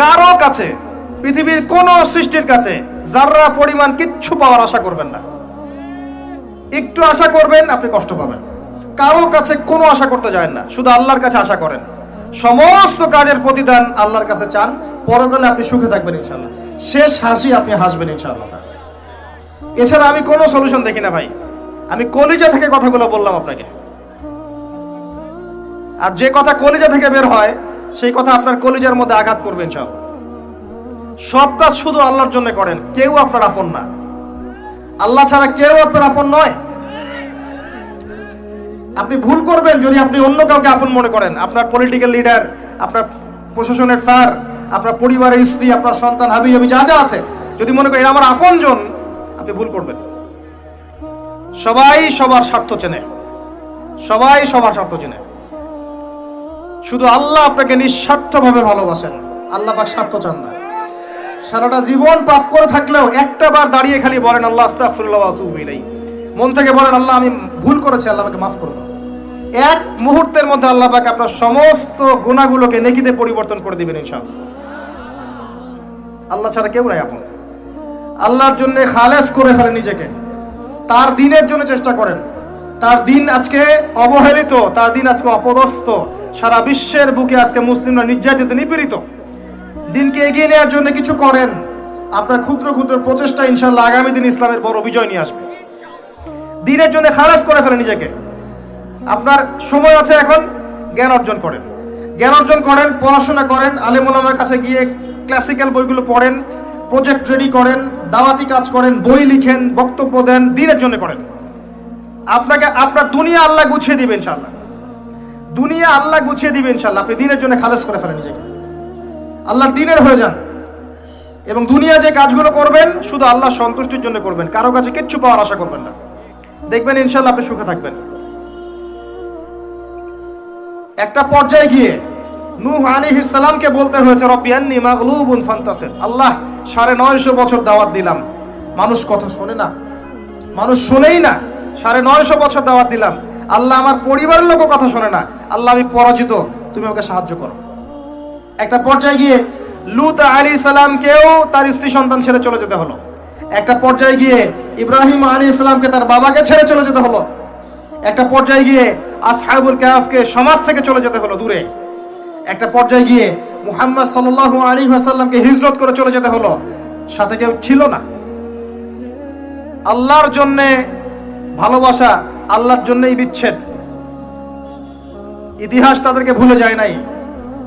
কারো কাছে, পৃথিবীর কোন সৃষ্টির কাছে যাররা পরিমাণ কিচ্ছু পাওয়ার আশা করবেন না। একটু আশা করবেন আপনি কষ্ট পাবেন। কারো কাছে কোনো আশা করতে যায় না, শুধু আল্লাহর কাছে আশা করেন। সমস্ত কাজের প্রতিদান আল্লাহর কাছে চান, পরকালে আপনি সুখে থাকবেন ইনশাআল্লাহ। শেষ হাসি আপনি হাসবেন ইনশাআল্লাহ। এছাড়া আমি কোনো সলিউশন দেখি না ভাই। আমি কলিজা থেকে কথাগুলো বললাম আপনাকে, আর যে কথা কলিজা থেকে বের হয় সেই কথা আপনার কলিজার মধ্যে আঘাত করবে ইনশাআল্লাহ। সব কাজ শুধু আল্লাহর জন্য করেন, কেউ আপনার আপন না। আল্লাহ ছাড়া কেউ আপনার আপন নয়। আপনি ভুল করবেন যদি আপনি অন্য কাউকে আপন মনে করেন। আপনার পলিটিক্যাল লিডার, আপনার প্রশাসনের স্যার, আপনার পরিবারের স্ত্রী, আপনার সন্তান, হাবি হাবি যা যা আছে, যদি মনে করেন আমার আপনজন, আপনি ভুল করবেন। সবাই সবার স্বার্থ চেনে, সবাই সবার স্বার্থ চেনে। শুধু আল্লাহ আপনাকে নিঃস্বার্থভাবে ভালোবাসেন। আল্লাহ পাক স্বার্থ চান না। সারাটা জীবন পাপ করে থাকলেও একটা বার দাঁড়িয়ে খালি বলেন আল্লাহ আস্তাগফিরুল্লাহ ওয়া আতুবু ইলাইহি। মন থেকে বলেন আল্লাহ আমি ভুল করেছি, আল্লাহ আমাকে মাফ করে দাও। এক মুহূর্তের মধ্যে আল্লাহ পাক আপনার সমস্ত গুনাহগুলোকে নেকিতে পরিবর্তন করে দিবেন ইনশাআল্লাহ। আল্লাহ ছাড়া কেউ নাই আপন। আল্লাহর জন্য খালেস করে ফেলেন নিজেকে, তার দিনের জন্য চেষ্টা করেন। তার দিন আজকে অবহেলিত, তার দিন আজকে অপদস্থ। সারা বিশ্বের বুকে আজকে মুসলিমরা নির্যাতিত, নিপীড়িত। দিনকে এগিয়ে নেওয়ার জন্য কিছু করেন। আপনার ক্ষুদ্র ক্ষুদ্র প্রচেষ্টা ইনশাআল্লাহ আগামী দিন ইসলামের বড় বিজয় নিয়ে আসবে। দিনের জন্য খালাস করে ফেলেন নিজেকে। আপনার সময় আছে এখন, জ্ঞান অর্জন করেন, জ্ঞান অর্জন করেন, পড়াশোনা করেন, আলেম ওলামার কাছে গিয়ে ক্লাসিক্যাল বইগুলো পড়েন, প্রজেক্ট রেডি করেন, দাওয়াতি কাজ করেন, বই লিখেন, বক্তব্য দেন, দিনের জন্য করেন। আপনাকে আপনার দুনিয়া আল্লাহ গুছিয়ে দিবে ইনশাআল্লাহ। দুনিয়া আল্লাহ গুছিয়ে দিবে ইনশাআল্লাহ। আপনি দিনের জন্য খালাস করে ফেলেন নিজেকে, আল্লাহর দিনের হয়ে যান। এবং দুনিয়া যে কাজগুলো করবেন শুধু আল্লাহ সন্তুষ্টির জন্য করবেন, কারো কাছে কিচ্ছু পাওয়ার আশা করবেন না। দেখবেন ইনশাআল্লাহ আপনি সুখে থাকবেন। একটা পর্যায়ে গিয়ে নূহ আলাইহিস সালামকে বলতে হয়েছে রব্বি আন্নী মাগলুবুন ফান্তাসির। আল্লাহ 950 বছর দাওয়াত দিলাম, মানুষ কথা শোনে না, মানুষ শোনেই না। 950 বছর দাওয়াত দিলাম, আল্লাহ আমার পরিবারের লোকও কথা শোনে না। আল্লাহ আমি পরাজিত, তুমি আমাকে সাহায্য করো। একটা পর্যায়ে গিয়ে লূত আলাইহিস সালামকেও তার স্ত্রী সন্তান ছেড়ে চলে যেতে হলো। একটা পর্যায়ে গিয়ে ইব্রাহিম আলাইহিস সালামকে তার বাবাকে ছেড়ে চলে যেতে হলো। একটা পর্যায়ে গিয়ে আসহাবুল কাহফকে সমাজ থেকে চলে যেতে হলো দূরে। একটা পর্যায়ে গিয়ে মুহাম্মদ সাল্লাল্লাহু আলাইহি ওয়াসাল্লামকে হিজরত করে চলে যেতে হলো, সাথে কেউ ছিল না। আল্লাহর জন্য ভালোবাসা, আল্লাহর জন্যই বিচ্ছেদ। ইতিহাস তাদেরকে ভুলে যায় নাই।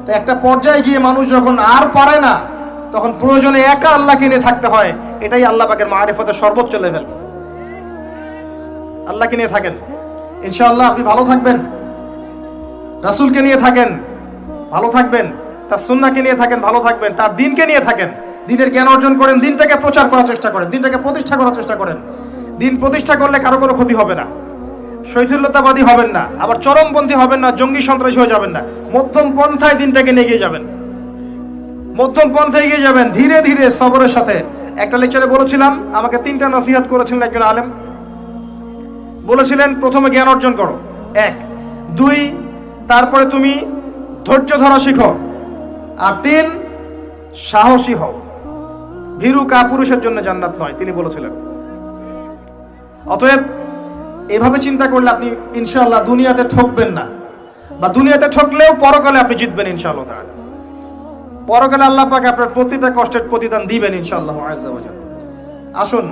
তো একটা পর্যায়ে গিয়ে মানুষ যখন আর পারে না, তখন প্রয়োজনে একা আল্লাহকে নিয়ে থাকতে হয়। এটাই আল্লাহ পাকের মারিফতের সর্বোচ্চ লেভেল। আল্লাহকে নিয়ে থাকেন, ইনশাআল্লাহ আপনি ভালো থাকবেন। রাসূলকে নিয়ে থাকেন, ভালো থাকবেন। তার সুন্নাহকে নিয়ে থাকেন, ভালো থাকবেন। তার দিনকে নিয়ে থাকেন, দিনের জ্ঞান অর্জন করেন, দিনটাকে প্রচার করার চেষ্টা করেন, দিনটাকে প্রতিষ্ঠা করার চেষ্টা করেন। দিন প্রতিষ্ঠা করলে কারো কোনো ক্ষতি হবে না। শৈথিল্যতাবাদী হবেন না, আবার চরমপন্থী হবেন না, জঙ্গি সন্ত্রাসী হয়ে যাবেন না। মধ্যম পন্থায় দিনটাকে নিয়ে গিয়ে যাবেন, মধ্যম পন্থায় এগিয়ে যাবেন, ধীরে ধীরে সবরের সাথে। একটা লেকচারে বলেছিলাম, আমাকে 3টা নসিহত করেছিলেন একজন আলেম। বলেছিলেন প্রথমে জ্ঞান অর্জন করো, 1, 2, তারপরে তুমি ধৈর্য ধরা শিখো, আর 3 সাহসী হও। ভীরু কাপুরুষের জন্য জান্নাত নয়, তিনি বলেছিলেন। অতএব এভাবে চিন্তা করলে আপনি ইনশাআল্লাহ দুনিয়াতে ঠকবেন না, বা দুনিয়াতে ঠকলেও পরকালে আপনি জিতবেন ইনশাআল্লাহ তাআলা। পরকালে আল্লাহ পাক আপনার প্রতিটা কষ্টের প্রতিদান দিবেন ইনশাআল্লাহ আযজা ওয়া জাল। আসুন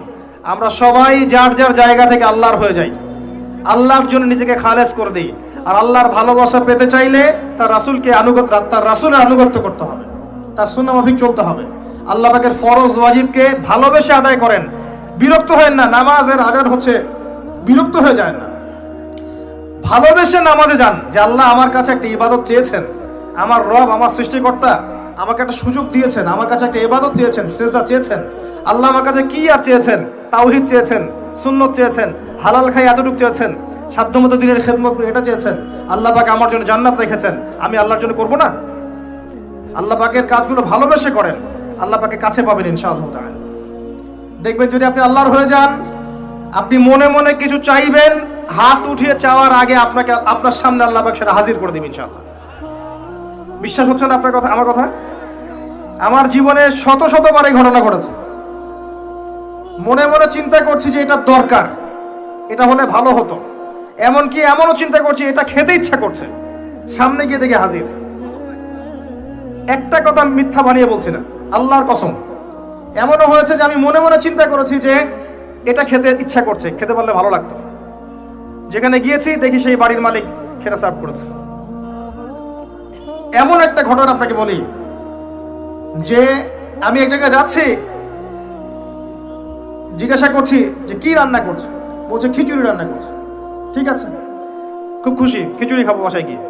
আমরা সবাই যার যার জায়গা থেকে আল্লাহর হয়ে যাই, আল্লাহর জন্য নিজেকে খালেস করে দিই। আর আল্লাহর ভালোবাসা পেতে চাইলে তার রাসূলকে তার রাসূলের আনুগত্য করতে হবে, তার সুন্নাহ মাফিক চলতে হবে। আল্লাহ পাকের ফরজ ওয়াজিবকে ভালোবেসে আদায় করেন। বিরক্ত হয়েন না, নামাজের আজান হচ্ছে বিরক্ত হয়ে যায় না। ভালোবেসে নামাজে যান, যে আল্লাহ আমার কাছে একটা ইবাদত চেয়েছেন, আমার রব, আমার সৃষ্টিকর্তা আমাকে একটা সুযোগ দিয়েছেন, আমার কাছে একটা ইবাদত চেয়েছেন, সিজদা চেয়েছেন। আল্লাহ আমার কাছে কি আর চেয়েছেন? তাওহীদ চেয়েছেন, সুন্নত চেয়েছেন, হালাল খাই এতটুকু চেয়েছেন, সাধ্যমতো দিনের খেদমত করে এটা চেয়েছেন। আল্লাহ পাক আমার জন্য জান্নাত রেখেছেন, আমি আল্লাহর জন্য করব না? আল্লাহ পাকের কাজগুলো ভালোবেসে করেন, আল্লাহ পাকে কাছে পাবেন ইনশাআল্লাহ তাআলা। দেখবেন যদি আপনি আল্লাহর হয়ে যান, আপনি মনে মনে কিছু চাইবেন, হাত উঠিয়ে চাওয়ার আগে আপনার সামনে আল্লাহ পাক সেটা হাজির করে দিবেন ইনশাআল্লাহ। বিশ্বাস হচ্ছে না আপনার কথা, আমার কথা? আমার জীবনে শত শতবার এই ঘটনা ঘটেছে। মনে মনে চিন্তা করছি যে এটা দরকার, এটা হলে ভালো হতো, এমনকি এমনও চিন্তা করছি এটা খেতে ইচ্ছা করছে, সামনে গিয়ে দেখে হাজির। একটা কথা আমি মিথ্যা বানিয়ে বলছি না, আল্লাহর কসম। এমনও হয়েছে যে আমি মনে মনে চিন্তা করেছি যে এটা খেতে ইচ্ছা করছে, খেতে পারলে ভালো লাগতো। যেখানে গিয়েছি দেখি সেই বাড়ির মালিক সেটা সার্ভ করেছে। এমন একটা ঘটনা আপনাকে বলি যে আমি এক জায়গায় যাচ্ছি, জিজ্ঞাসা করছি যে কি রান্না করছো, বলছে খিচুড়ি রান্না করছে। ঠিক আছে, খুব খুশি, খিচুড়ি খাবো বাসায় গিয়ে।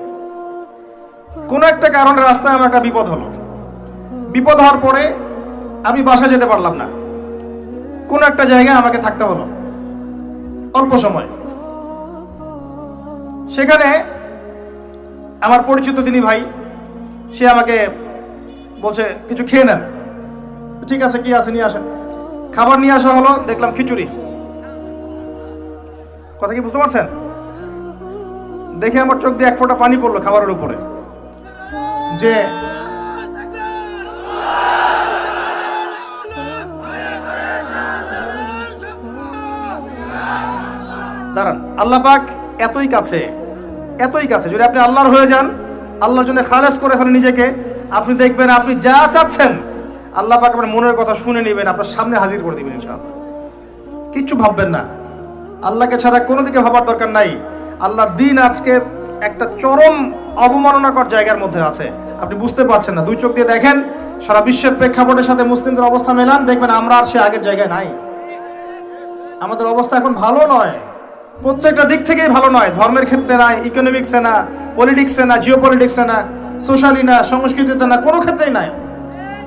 কোনো একটা কারণে রাস্তায় আমার একটা বিপদ হলো। বিপদ হওয়ার পরে আমি বাসায় যেতে পারলাম না, কোনো একটা জায়গায় আমাকে থাকতে হলো অল্প সময়। সেখানে আমার পরিচিত তিনি ভাই, সে আমাকে বলছে কিছু খেয়ে নেন। ঠিক আছে, কি আছে নিয়ে আসেন। খাবার নিয়ে আসা হলো, দেখলাম খিচুড়ি। কথা কি বুঝতে পারছেন? দেখে আমার চোখ দিয়ে এক ফোঁটা পানি পড়লো খাবারের উপরে। যে দাঁড়ান, আল্লাহ পাক এতই কাছে, এতই কাছে। যদি আপনি আল্লাহর হয়ে যান, আল্লাহর জন্য খালেস করে ফেলেন নিজেকে, আপনি দেখবেন আপনি যা চাচ্ছেন আল্লাহ পাক আপনার মনের কথা শুনে নেবেন, আপনার সামনে হাজির করে দিবেন ইনশাআল্লাহ। কিচ্ছু ভাববেন না, আল্লাহকে ছাড়া কোনো দিকে ভাবার দরকার নাই। আল্লাহর দিন আজকে একটা চরম অবমাননাকর জায়গার মধ্যে আছে, আপনি বুঝতে পারছেন না। দুই চোখ দিয়ে দেখেন, সারা বিশ্বের প্রেক্ষাপটের সাথে মুসলিমদের অবস্থা মেলান, দেখবেন আমরা আর সে আগের জায়গায় নাই। আমাদের অবস্থা এখন ভালো নয়, প্রত্যেকটা দিক থেকেই ভালো নয়। ধর্মের ক্ষেত্রে না, ইকোনমিক্সে না, পলিটিক্সে না, জিও পলিটিক্সে না, সোশ্যালি না, সংস্কৃতিতে না, কোনো ক্ষেত্রেই নাই।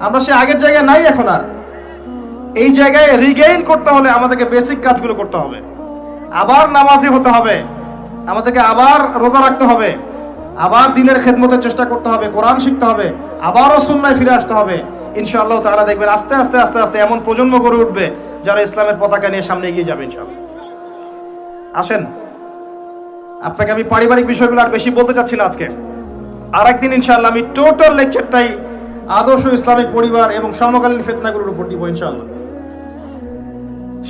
আমরা সে আগের জায়গায় নাই এখন আর। এই জায়গায় রিগেইন করতে হলে আমাদেরকে বেসিক কাজগুলো করতে হবে। আবার নামাজি হতে হবে, আমাদেরকে আবার রোজা রাখতে হবে, আবার দিনের খেদমতের চেষ্টা করতে হবে, কোরআন শিখতে হবে, আবারও সুন্নায় ফিরে আসতে হবে। ইনশাআল্লাহ তাআলা দেখবেন আস্তে আস্তে আস্তে আস্তে এমন প্রজন্ম গড়ে উঠবে যারা ইসলামের পতাকা নিয়ে সামনে এগিয়ে যাবে ইনশাআল্লাহ। আসেন, আপনাকে আমি পারিবারিক বিষয়গুলো আর বেশি বলতে চাচ্ছি না আজকে। আর একদিন ইনশাআল্লাহ আমি টোটাল লেকচারটাই আদর্শ ইসলামিক পরিবার এবং সমকালীন ফিতনাগুলোর উপর দিব ইনশাআল্লাহ।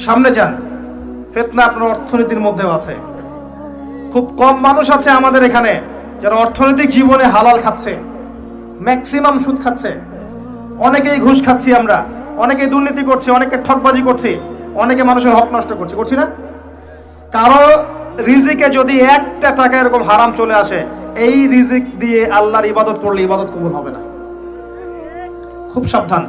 সামনে যান, ফিতনা আপনার অর্থনীতির মধ্যেও আছে। খুব কম মানুষ আছে আমাদের এখানে যারা অর্থনৈতিক জীবনে হালাল খাচ্ছে, ম্যাক্সিমাম সুদ খাচ্ছে। অনেকেই ঘুষ খাচ্ছি আমরা, অনেকেই দুর্নীতি করছি, অনেকে ঠকবাজি করছি, অনেকে মানুষের হক নষ্ট করছি, করছি না? কারো রিজিকে যদি একটা টাকা এরকম হারাম চলে আসে, এই রিজিক দিয়ে আল্লাহর ইবাদত করলে ইবাদত কবুল হবে না। খুব সাবধান।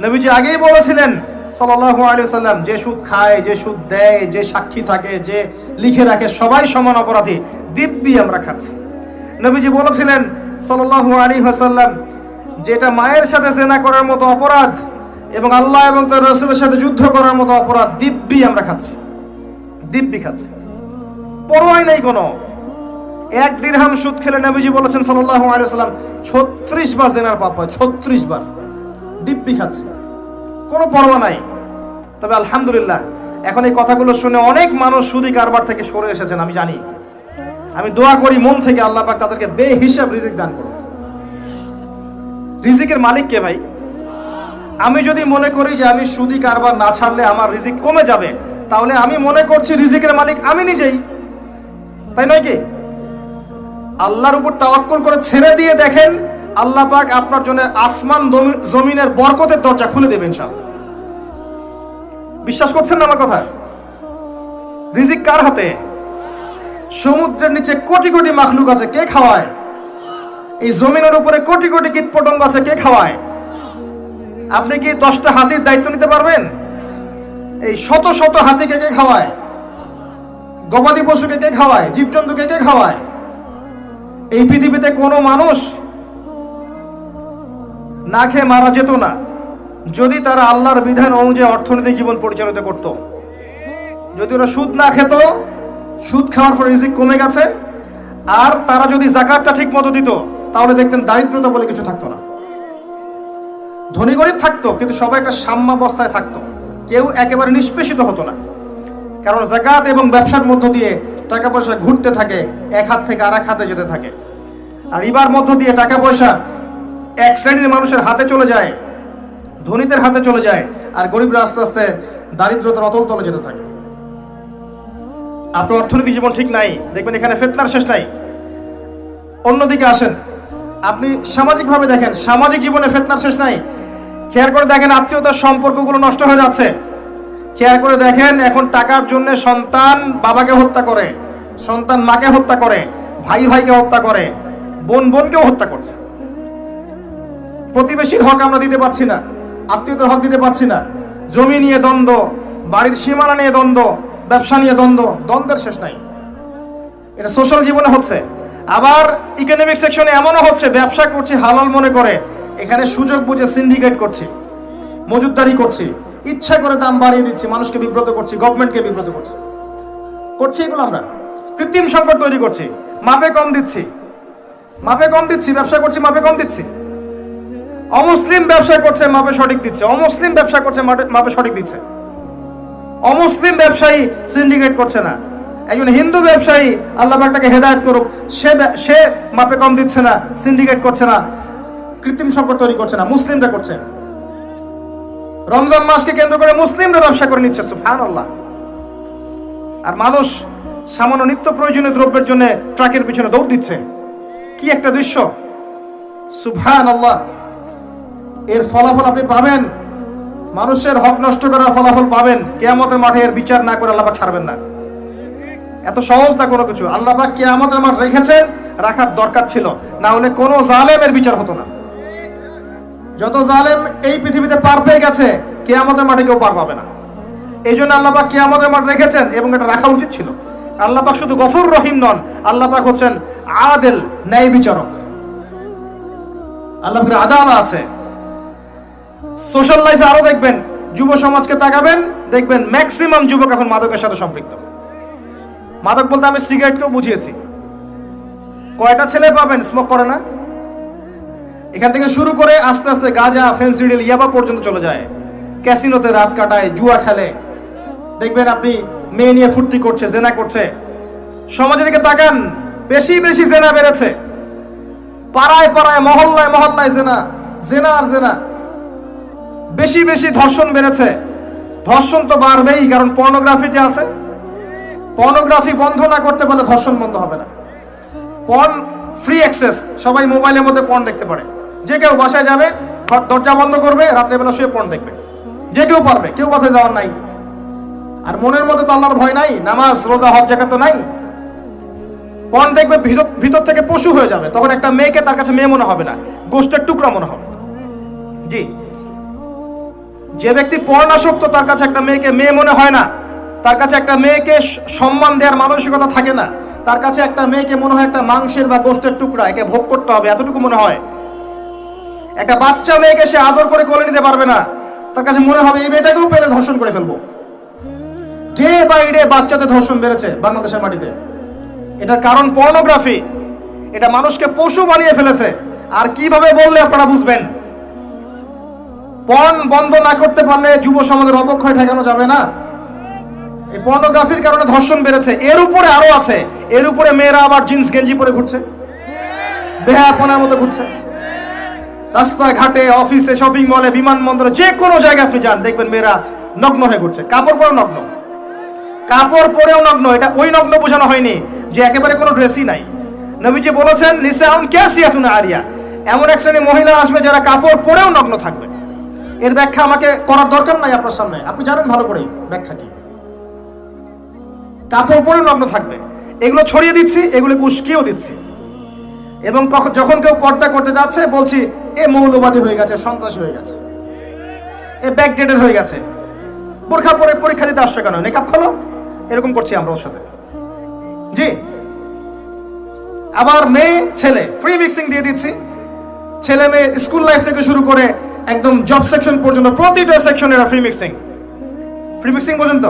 নবীজি আগেই বলেছিলেন সাল্লাল্লাহু আলাইহি ওয়াসাল্লাম, যে সুদ খায়, যে সুদ দেয়, যে সাক্ষী থাকে, যে লিখে রাখে, সবাই সমান অপরাধী। দিব্যি আমরা খাচ্ছি। নবীজি বলেছিলেন সাল্লাল্লাহু আলাইহি ওয়াসাল্লাম, যেটা মায়ের সাথে জেনা করার মতো অপরাধ এবং আল্লাহ এবং তার রাসূলের সাথে যুদ্ধ করার মতো অপরাধ, দিব্যি আমরা খাচ্ছি, দিব্যি খাচ্ছি, পরোয়াই নাই কোনো। এক দিরহাম সুদ খেলে নবীজি বলেছেন সাল্লাল্লাহু আলাইহি ওয়াসাল্লাম 36 বার জেনার পাপ হয়, 36 বার। দিব্যি খাচ্ছি, কোনো পরোয়া নাই। তবে আলহামদুলিল্লাহ এখন এই কথাগুলো শুনে অনেক মানুষ সুদি কারবার থেকে সরে এসেছেন, আমি জানি। আমি দোয়া করি মন থেকে আল্লাহ পাক তাদেরকে বেহিসাব রিজিক দান করুন। রিজিকের মালিক কে ভাই? আমি যদি মনে করি যে আমি সুদি কারবার না ছাড়লে আমার রিজিক কমে যাবে, তাহলে আমি মনে করছি রিজিকের মালিক আমি নিজেই, তাই নয় কি? আল্লাহর উপর তাওয়াক্কুল করে ছেড়ে দিয়ে দেখেন, আল্লাহ পাক আপনার জন্য আসমান জমিনের বরকতের দরজা খুলে দেবেন ইনশাআল্লাহ। বিশ্বাস করছেন না আমার কথা? রিজিক কার হাতে? সমুদ্রের নিচে কোটি কোটি মাখলুক আছে, কে খাওয়ায়? এই জমিনের উপরে কোটি কোটি কীটপতঙ্গ আছে, কে খাওয়ায়? আপনি কি 10টা হাতির দায়িত্ব নিতে পারবেন? এই শত শত হাতিকে কে খাওয়ায়? গবাদি পশুকে কে খাওয়ায়? জীবজন্তুকে কে খাওয়ায়? এই পৃথিবীতে কোনো মানুষ না খেয়ে মারা যেত না যদি তারা আল্লাহর বিধান অনুযায়ী অর্থনৈতিক জীবন পরিচালিত করত। যদি ওরা সুদ না খেত, সুদ খাওয়ার পর রিজিক কমে গেছে, আর তারা যদি যাকাতটা ঠিক মতো দিত, তাহলে দেখতেন দারিদ্রতা বলে কিছু থাকতো না। ধনী গরিব থাকতো, কিন্তু সবাই একটা সাম্যাবস্থায় থাকতো, কেউ একেবারে নিষ্পেষিত হতো না। কারণ যাকাত এবং ব্যবসার মধ্য দিয়ে টাকা পয়সা ঘুরতে থাকে, এক হাত থেকে আরেক হাতে যেতে থাকে। আর রিবার মধ্য দিয়ে টাকা পয়সা এক শ্রেণীর মানুষের হাতে চলে যায়, ধনীদের হাতে চলে যায়, আর গরিবরা আস্তে আস্তে দারিদ্রতার অতল তলে যেতে থাকে। আপনার অর্থনৈতিক জীবন ঠিক নাই, দেখবেন এখানে ফিতনার শেষ নাই। অন্যদিকে আসেন, আপনি সামাজিকভাবে দেখেন, সামাজিক জীবনে ফিতনার শেষ নাই। খেয়াল করে দেখেন আত্মীয়তার সম্পর্কগুলো নষ্ট হয়ে যাচ্ছে। খেয়াল করে দেখেন এখন টাকার জন্য সন্তান বাবাকে হত্যা করে, সন্তান মাকে হত্যা করে, ভাই ভাইকে হত্যা করে, বোন বোনকেও হত্যা করছে। প্রতিবেশীর হক আমরা দিতে পারছি না, আত্মীয়তার হক দিতে পারছি না, জমি নিয়ে দ্বন্দ্ব, বাড়ির সীমানা নিয়ে দ্বন্দ্ব, ব্যবসা নিয়ে দ্বন্দ্ব, দ্বন্দ্বের শেষ নাই। এটা সোশ্যাল জীবনে হচ্ছে। আবার ইকোনমিক সেকশনে এমনও হচ্ছে, ব্যবসা করছি হালাল মনে করে, এখানে সুযোগ বুঝে সিন্ডিকেট করছি, মজুতদারি করছি, ইচ্ছা করে দাম বাড়িয়ে দিচ্ছি, মানুষকে বিব্রত করছি, গভর্নমেন্টকে বিব্রত করছি। এগুলো আমরা কৃত্রিম সংকট তৈরি করছি, মাপে কম দিচ্ছি, ব্যবসা করছি মাপে কম দিচ্ছি। অমুসলিম ব্যবসা করছে মাপে সঠিক দিচ্ছে, অমুসলিম ব্যবসা করছে মাপে সঠিক দিচ্ছে। অমুসলিম ব্যবসায়ী সিন্ডিকেট করছে না, একজন হিন্দু ব্যবসায়ী আল্লাহ পাক তাকে হেদায়েত করুক, সে মাপে কম দিচ্ছে না, সিন্ডিকেট করছে না, কৃত্রিম সংকট তৈরি করছে না, মুসলিমরা করছে। রমজান মাসকে কেন্দ্র করে মুসলিমরা ব্যবসা করে নিচ্ছে, সুবহানাল্লাহ। আর মানুষ সামান্য নিত্য প্রয়োজনীয় দ্রব্যের জন্য ট্রাকের পিছনে দৌড় দিচ্ছে। কি একটা দৃশ্য, সুবহানাল্লাহ। এর ফলাফল আপনি পাবেন, মানুষের হক নষ্ট করার ফলাফল পাবেন। কিয়ামতের মাঠে এর বিচার না করে আল্লাহ পাক ছাড়বেন না। এত সহজ না কোনো কিছু। আল্লাহ পাক কিয়ামতের মাঠ রেখেছেন, রাখার দরকার ছিল, না হলে কোনো জালেমের বিচার হতো না। যত জালেম এই পৃথিবীতে পার পেয়ে গেছে, কিয়ামতের মাঠে কেউ পার পাবে না। এই জন্য আল্লাহ পাক কিয়ামতের মাঠ রেখেছেন, এবং এটা রাখা উচিত ছিল। আল্লাহ পাক শুধু গফুর রহিম নন, আল্লাহ পাক হচ্ছেন আদেল, ন্যায় বিচারক। আল্লাহ পাকের আদালত আছে। সোশ্যাল লাইফে আরো দেখবেন, যুব সমাজকে তাকাবেন, দেখবেন ম্যাক্সিমাম যুবক এখন মাদকের সাথে সম্পৃক্ত। মাদক বলতে আমি সিগারেটকেও বুঝিয়েছি। কয়টা ছেলে পাবেন স্মোক করে না? এখান থেকে শুরু করে আস্তে আস্তে গাঁজা, ফেন্সিডিল, ইয়াবা পর্যন্ত চলে যায়। ক্যাসিনোতে রাত কাটায়, জুয়া খেলে, দেখবেন আপনি মেয়ে নিয়ে ফুর্তি করছে, জেনা করছে। সমাজের দিকে তাকান, বেশি বেশি জেনা বেড়েছে। পাড়ায় পাড়ায়, মহল্লায় মহল্লায় জেনা, জেনা আর জেনা। বেশি বেশি ধর্ষণ বেড়েছে। ধর্ষণ তো বাড়বেই, কারণ পর্নোগ্রাফি যে আছে, পর্নোগ্রাফি বন্ধ না করতে পারলে ধর্ষণ বন্ধ হবে না। পর্ন ফ্রি অ্যাক্সেস, সবাই মোবাইলের মধ্যে পর্ন দেখতে পারে। যে কেউ বাসায় যাবে, দরজা বন্ধ করবে, রাত্রেবেলা শুয়ে পর্ন দেখবে, যে কেউ পারবে, কেউ বাধা দেওয়ার নাই। আর মনের মধ্যে তো আল্লাহর ভয় নাই, নামাজ রোজা হজ জাকাত তো নাই। পর্ন দেখবে, ভিতর থেকে পশু হয়ে যাবে। তখন একটা মেয়েকে তার কাছে মেয়ে মনে হবে না, গোশতের টুকরা মনে হবে। জি, যে ব্যক্তি পর্ণাসক্ত, তার কাছে একটা মেয়েকে মেয়ে মনে হয় না, তার কাছে একটা মেয়েকে সম্মান দেওয়ার মানসিকতা থাকে না। তার কাছে একটা মেয়েকে মনে হয় একটা মাংসের বা গোশতের টুকরা, একে ভোগ করতে হবে, এতটুকু মনে হয়। একটা বাচ্চা মেয়েকে সে আদর করে কোলে নিতে পারবে না, তার কাছে মনে হবে এই মেয়েটাকেও পেলে ধর্ষণ করে ফেলবো। ডে বাই ডে বাচ্চাদের ধর্ষণ বেড়েছে বাংলাদেশের মাটিতে। এটার কারণ পর্নোগ্রাফি। এটা মানুষকে পশু বানিয়ে ফেলেছে। আর কিভাবে বললে আপনারা বুঝবেন? পর্ন বন্ধ না করতে পারলে যুব সমাজের অবক্ষয় ঠেকানো যাবে না। এই পর্নোগ্রাফির কারণে ধর্ষণ বেড়েছে। এর উপরে আরো আছে, এর উপরে মেয়েরা আবার জিন্স গেঞ্জি পরে ঘুরছে, বেহায়াপনার মতো ঘুরছে। রাস্তাঘাটে, অফিসে, শপিং মলে, বিমানবন্দরে, যে কোনো জায়গায় আপনি যান, দেখবেন মেয়েরা নগ্ন হয়ে ঘুরছে। কাপড় পরেও নগ্ন, কাপড় পরেও নগ্ন। এটা ওই নগ্ন বোঝানো হয়নি যে একেবারে কোনো ড্রেসই নাই। নবীজি বলেছেন নিসাউন কাসিয়াতুন আরিয়া, এমন এক শ্রেণী মহিলা আসবে যারা কাপড় পরেও নগ্ন থাকবে। এর ব্যাখ্যা আমাকে করার দরকার নাই আপনার সামনে, আপনি জানেন ভালো করে ব্যাখ্যা কি। কাপড় পরে নগ্ন থাকবে, এগুলো ছড়িয়ে দিচ্ছি, এগুলোকে উস্কিয়েও দিচ্ছি। এবং যখন কেউ পর্দা করতে যাচ্ছে, বলছি এ মৌলবাদী হয়ে গেছে, সন্ত্রাসী হয়ে গেছে, এ ব্যাকডেটেড হয়ে গেছে, বোরখা পরে পরীক্ষা দিতে আসছে কেন, নেকাব খোলো, এরকম করছি আমরা ওর সাথে। জি, আবার মেয়ে ছেলে ফ্রি মিক্সিং দিয়ে দিচ্ছি। ছেলে মেয়ে স্কুল লাইফ থেকে শুরু করে একদম জব সেকশন পর্যন্ত প্রতিটা সেকশনে ফ্রি মিক্সিং পর্যন্ত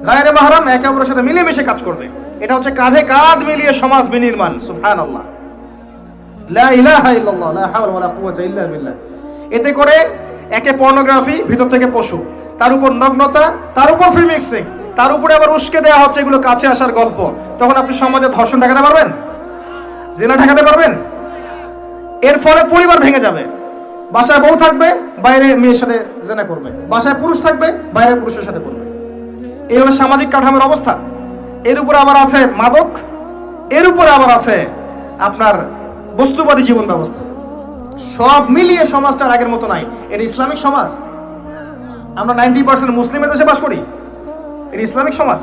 গায়রে মাহরাম একে অপরের সাথে মিলেমিশে কাজ করবে। এটা হচ্ছে কাঁধে কাঁধ মিলিয়ে সমাজ বিনির্মাণ। সুবহানাল্লাহ, লা ইলাহা ইল্লাল্লাহ, লা হাওলা ওয়ালা কুওয়াতা ইল্লা বিল্লাহ। এতে করে একে পর্নোগ্রাফি, ভিতর থেকে পশু, তার উপর নগ্নতা, তার উপর ফ্রি মিক্সিং, তার উপরে আবার উস্কে দেওয়া হচ্ছে এগুলো কাছে আসার গল্প। তখন আপনি সমাজে ধর্ষণ ঠেকাতে পারবেন? জিনা ঠেকাতে পারবেন? এর ফলে পরিবার ভেঙে যাবে। বাসায় বউ থাকবে, বাইরে মেয়ের সাথে জেনা করবে, বাসায় পুরুষ থাকবে, বাইরে পুরুষের সাথে করবে। এই হলো সামাজিক কাঠামোর অবস্থা। এর উপরে আবার আছে মাদক, এর উপরে আবার আছে আপনার বস্তুবাদী জীবন ব্যবস্থা। সব মিলিয়ে সমাজটা আগের মতো নাই। এটা ইসলামিক সমাজ। আমরা 90% মুসলিমের দেশে বাস করি, এটা ইসলামিক সমাজ।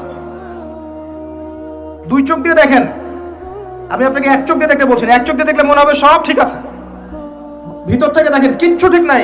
দুই চোখ দিয়ে দেখেন, আমি আপনাকে এক চোখ দিয়ে দেখতে বলছি না। এক চোখ দিয়ে দেখলে মনে হবে সব ঠিক আছে, ভিতর থেকে দেখেন কিচ্ছু ঠিক নাই।